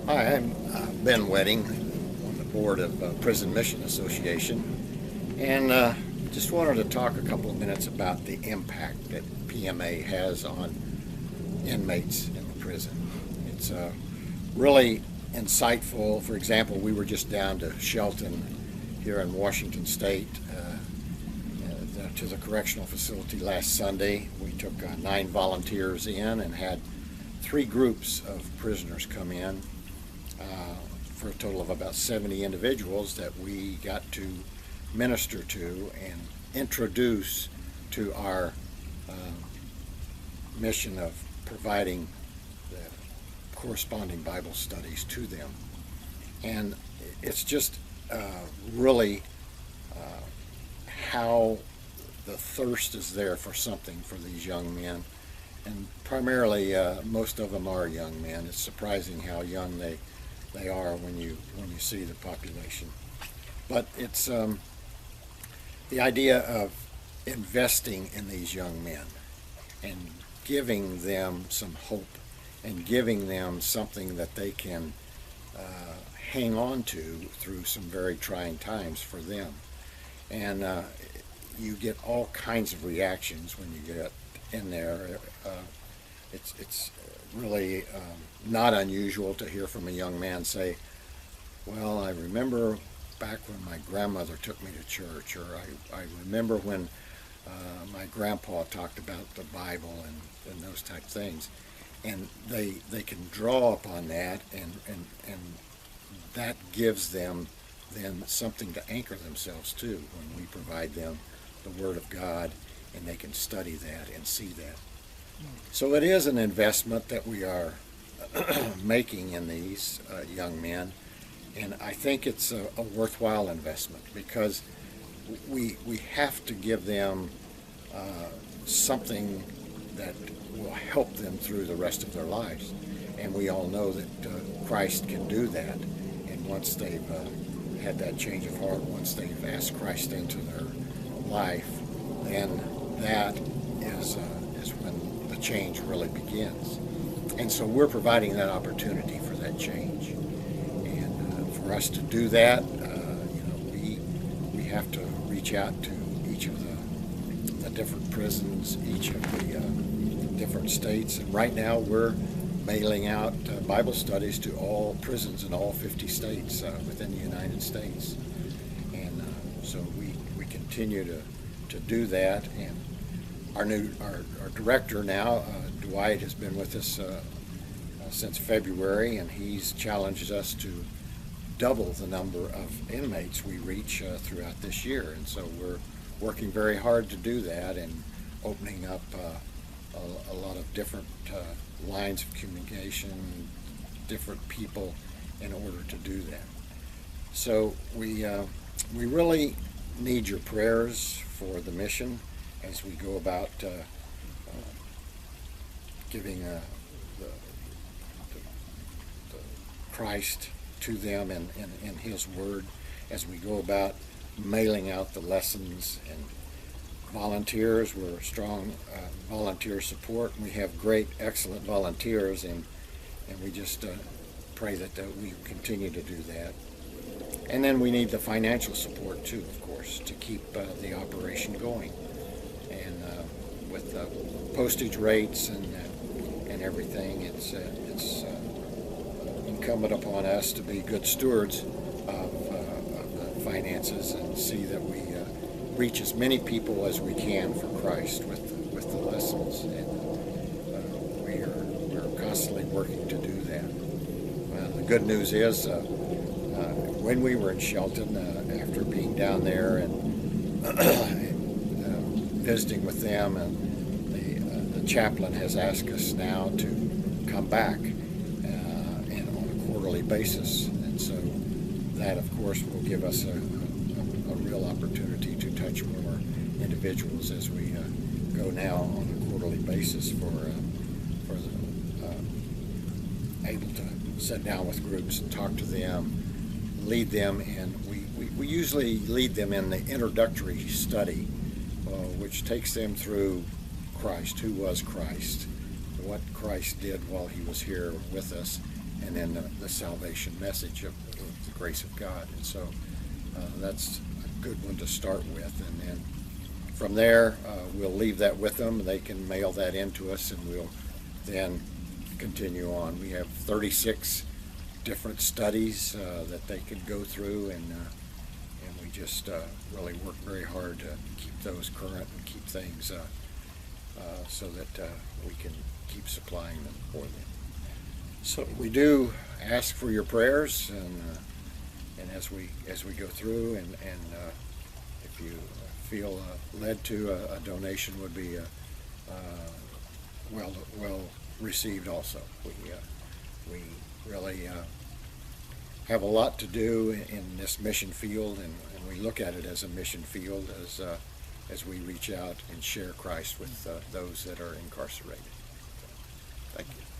Hi, I'm Ben Wedding on the board of Prison Mission Association, and just wanted to talk a couple of minutes about the impact that PMA has on inmates in the prison. It's really insightful. For example, we were just down to Shelton here in Washington State to the correctional facility last Sunday. We took 9 volunteers in and had 3 groups of prisoners come in for a total of about 70 individuals that we got to minister to and introduce to our mission of providing the corresponding Bible studies to them. And it's just really how the thirst is there for something for these young men. And primarily, most of them are young men. It's surprising how young they are when you see the population. But it's the idea of investing in these young men and giving them some hope and giving them something that they can hang on to through some very trying times for them. And you get all kinds of reactions when you get in there. It's really not unusual to hear from a young man say, well, I remember back when my grandmother took me to church, or I remember when my grandpa talked about the Bible and those type things. And they can draw upon that, and that gives them then something to anchor themselves to when we provide them the Word of God, and they can study that and see that. So it is an investment that we are making in these young men, and I think it's a worthwhile investment because we have to give them something that will help them through the rest of their lives. And we all know that Christ can do that, and once they've had that change of heart, once they've asked Christ into their life, then that is when the change really begins. And so we're providing that opportunity for that change. And for us to do that, we have to reach out to each of the different prisons, each of the different states. And right now we're mailing out Bible studies to all prisons in all 50 states within the United States. And so we continue to do that. And our director now, Dwight, has been with us since February, and he's challenged us to double the number of inmates we reach throughout this year. And so we're working very hard to do that and opening up a lot of different lines of communication, different people in order to do that. So we really need your prayers for the mission as we go about giving the Christ to them in His Word, as we go about mailing out the lessons. And volunteers, we're strong volunteer support. We have great, excellent volunteers, and we just pray that we continue to do that. And then we need the financial support too, of course, to keep the operation going. And with postage rates and everything, it's incumbent upon us to be good stewards of the finances and see that we reach as many people as we can for Christ with the lessons. And we're constantly working to do that. The good news is, when we were in Shelton, after being down there and visiting with them, and the chaplain has asked us now to come back and on a quarterly basis. And so that, of course, will give us a real opportunity to touch more individuals as we go now on a quarterly basis for able to sit down with groups and talk to them, lead them, and we usually lead them in the introductory study, which takes them through Christ, who was Christ, what Christ did while He was here with us, and then the salvation message of the grace of God. And so that's a good one to start with. And then from there, we'll leave that with them. They can mail that in to us, and we'll then continue on. We have 36 different studies that they can go through, and we just really work very hard to keep those current and keep things so that we can keep supplying them for them. So we do ask for your prayers, and as we go through, and if you feel led to a donation would be well received. Also, we really have a lot to do in this mission field, and we look at it as a mission field as we reach out and share Christ with those that are incarcerated. Thank you.